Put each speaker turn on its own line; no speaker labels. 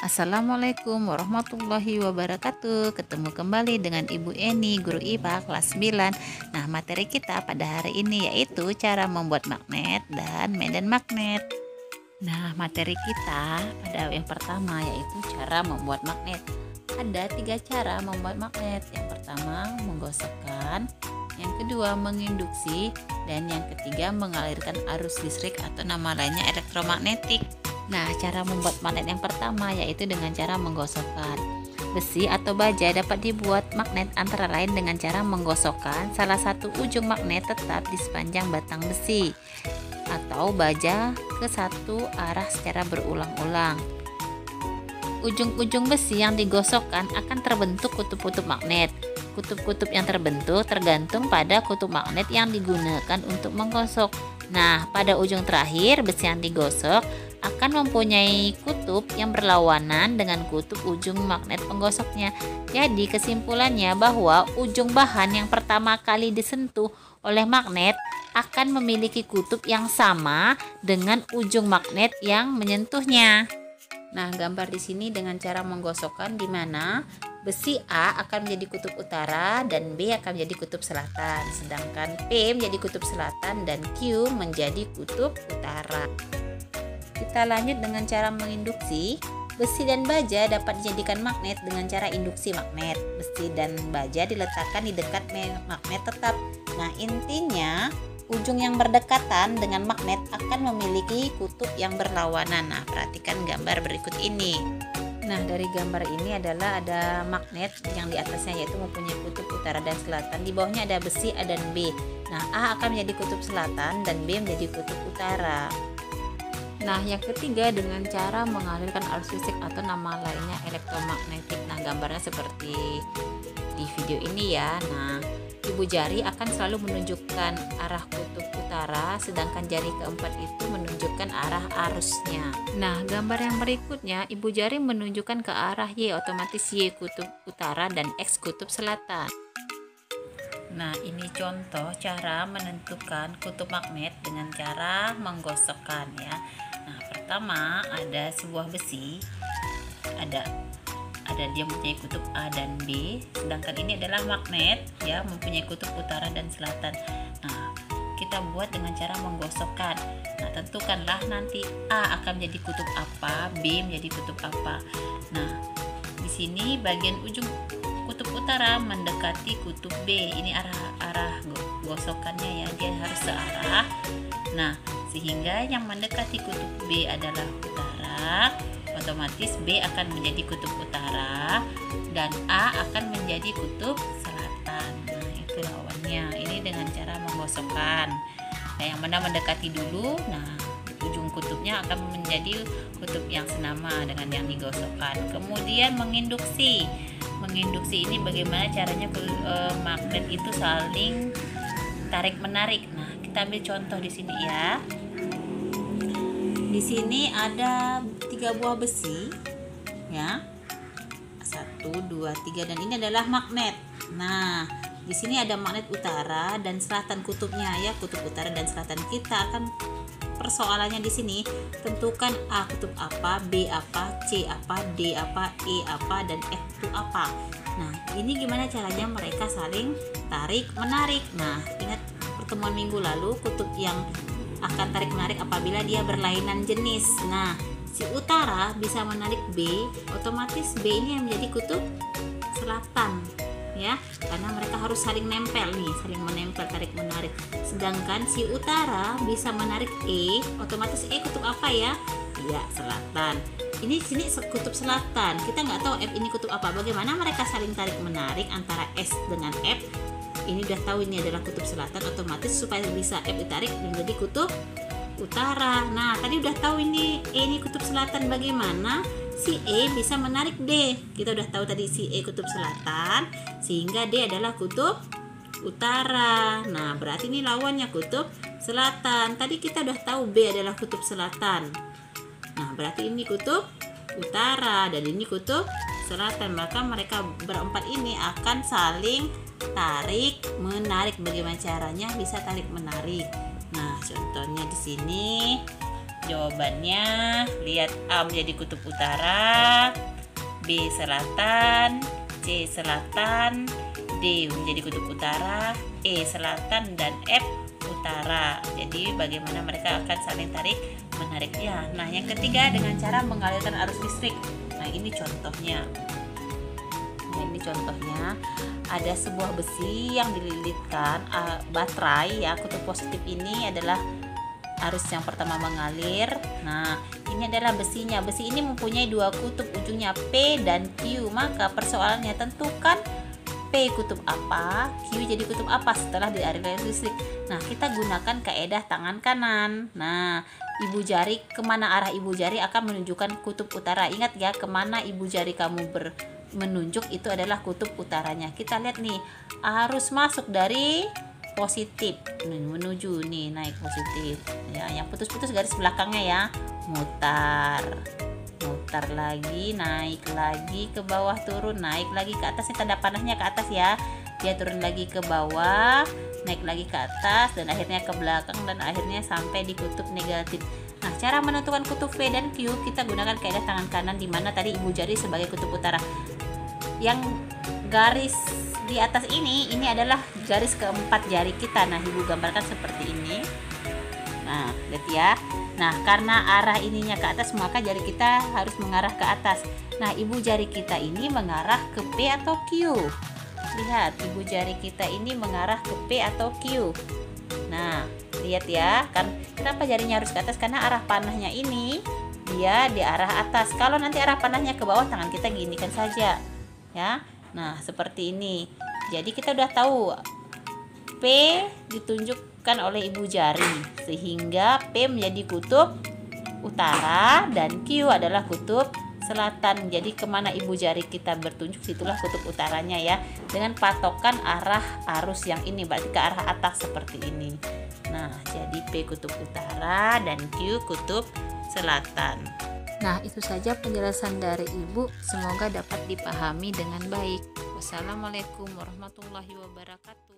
Assalamualaikum warahmatullahi wabarakatuh. Ketemu kembali dengan Ibu Eni, guru IPA kelas 9. Nah, materi kita pada hari ini yaitu cara membuat magnet dan medan magnet. Nah, materi kita pada yang pertama yaitu cara membuat magnet. Ada 3 cara membuat magnet. Yang pertama, menggosokkan, yang kedua, menginduksi, dan yang ketiga, mengalirkan arus listrik atau nama lainnya elektromagnetik. Nah, cara membuat magnet yang pertama yaitu dengan cara menggosokkan. Besi atau baja dapat dibuat magnet antara lain dengan cara menggosokkan salah satu ujung magnet tetap di sepanjang batang besi atau baja ke satu arah secara berulang-ulang. Ujung-ujung besi yang digosokkan akan terbentuk kutub-kutub magnet. Kutub-kutub yang terbentuk tergantung pada kutub magnet yang digunakan untuk menggosok. Nah, pada ujung terakhir besi yang digosok akan mempunyai kutub yang berlawanan dengan kutub ujung magnet penggosoknya. Jadi kesimpulannya bahwa ujung bahan yang pertama kali disentuh oleh magnet akan memiliki kutub yang sama dengan ujung magnet yang menyentuhnya. Nah, gambar di sini dengan cara menggosokkan di mana besi A akan menjadi kutub utara dan B akan menjadi kutub selatan, sedangkan P menjadi kutub selatan dan Q menjadi kutub utara. Kita lanjut dengan cara menginduksi. Besi dan baja dapat dijadikan magnet dengan cara induksi magnet. Besi dan baja diletakkan di dekat magnet tetap. Nah, intinya ujung yang berdekatan dengan magnet akan memiliki kutub yang berlawanan. Nah, perhatikan gambar berikut ini. Nah, dari gambar ini adalah ada magnet yang di atasnya yaitu mempunyai kutub utara dan selatan. Di bawahnya ada besi A dan B. Nah, A akan menjadi kutub selatan dan B menjadi kutub utara. Nah, yang ketiga dengan cara mengalirkan arus listrik atau nama lainnya elektromagnetik. Nah, gambarnya seperti di video ini ya. Nah, ibu jari akan selalu menunjukkan arah kutub utara, sedangkan jari keempat itu menunjukkan arah arusnya. Nah, gambar yang berikutnya, ibu jari menunjukkan ke arah Y, otomatis Y kutub utara dan X kutub selatan. Nah, ini contoh cara menentukan kutub magnet dengan cara menggosokkan ya. Nah, pertama ada sebuah besi, ada dia mempunyai kutub A dan B, sedangkan ini adalah magnet ya, mempunyai kutub utara dan selatan. Nah, kita buat dengan cara menggosokkan. Nah, tentukanlah nanti A akan menjadi kutub apa, B menjadi kutub apa. Nah, di sini bagian ujung kutub utara mendekati kutub B. Ini arah gosokannya ya, dia harus searah. Nah, sehingga yang mendekati kutub B adalah utara, otomatis B akan menjadi kutub utara dan A akan menjadi kutub selatan. Nah, itu lawannya. Ini dengan cara menggosokkan. Nah, yang mana mendekati dulu, nah ujung kutubnya akan menjadi kutub yang senama dengan yang digosokkan. Kemudian menginduksi. Menginduksi ini bagaimana caranya magnet itu saling tarik menarik. Nah, kita ambil contoh di sini ya. Di sini ada 3 buah besi ya. 1, 2, 3 dan ini adalah magnet. Nah, di sini ada magnet utara dan selatan kutubnya ya, kutub utara dan selatan. Kita akan persoalannya di sini tentukan A kutub apa, B apa, C apa, D apa, E apa, dan F itu apa. Nah, ini gimana caranya mereka saling tarik menarik. Nah, ingat pertemuan minggu lalu, kutub yang akan tarik menarik apabila dia berlainan jenis. Nah, si utara bisa menarik B, otomatis B ini yang menjadi kutub selatan ya, karena mereka harus saling nempel nih, saling menempel tarik menarik. Sedangkan si utara bisa menarik E, otomatis E kutub apa ya? Iya, selatan. Ini sini kutub selatan. Kita nggak tahu F ini kutub apa. Bagaimana mereka saling tarik menarik antara S dengan F? Ini udah tahu ini adalah kutub selatan, otomatis supaya bisa F ditarik menjadi kutub utara. Nah, tadi udah tahu ini E ini kutub selatan, bagaimana si E bisa menarik D. Kita udah tahu tadi si E kutub selatan, sehingga D adalah kutub utara. Nah, berarti ini lawannya kutub selatan. Tadi kita udah tahu B adalah kutub selatan. Nah, berarti ini kutub utara dan ini kutub selatan. Maka mereka berempat ini akan saling tarik menarik. Bagaimana caranya bisa tarik menarik? Nah, contohnya di sini jawabannya. Lihat, A menjadi kutub utara, B selatan, C selatan, D menjadi kutub utara, E selatan, dan F utara. Jadi bagaimana mereka akan saling tarik menariknya. Nah, yang ketiga dengan cara mengalirkan arus listrik. Nah, ini contohnya. Ada sebuah besi yang dililitkan baterai ya. Kutub positif ini adalah arus yang pertama mengalir. Nah, ini adalah besinya. Besi ini mempunyai dua kutub, ujungnya P dan Q. Maka persoalannya, tentukan P kutub apa, Q jadi kutub apa setelah dialirkan listrik. Nah, kita gunakan kaedah tangan kanan. Nah, ibu jari, kemana arah ibu jari akan menunjukkan kutub utara. Ingat ya, kemana ibu jari kamu menunjuk itu adalah kutub utaranya. Kita lihat nih, arus masuk dari positif menuju nih, naik positif ya. Yang putus-putus garis belakangnya ya, mutar lagi, naik lagi ke bawah, turun, naik lagi ke atas. Ini tanda panahnya ke atas ya. Dia turun lagi ke bawah, naik lagi ke atas, dan akhirnya ke belakang, dan akhirnya sampai di kutub negatif. Nah, cara menentukan kutub V dan Q kita gunakan kaidah tangan kanan, di mana tadi ibu jari sebagai kutub utara. Yang garis di atas ini adalah garis keempat jari kita. Nah, ibu gambarkan seperti ini. Nah, lihat ya. Nah, karena arah ininya ke atas, maka jari kita harus mengarah ke atas. Nah, ibu jari kita ini mengarah ke P atau Q. Lihat, ibu jari kita ini mengarah ke P atau Q. Nah, lihat ya, kan kenapa jarinya harus ke atas? Karena arah panahnya ini dia di arah atas. Kalau nanti arah panahnya ke bawah, tangan kita ginikan saja. Ya. Nah, seperti ini. Jadi kita udah tahu P ditunjukkan oleh ibu jari, sehingga P menjadi kutub utara dan Q adalah kutub selatan. Jadi kemana ibu jari kita bertunjuk, situlah kutub utaranya ya, dengan patokan arah arus yang ini, berarti ke arah atas seperti ini. Nah, jadi P kutub utara dan Q kutub selatan. Nah, itu saja penjelasan dari ibu, semoga dapat dipahami dengan baik. Wassalamualaikum warahmatullahi wabarakatuh.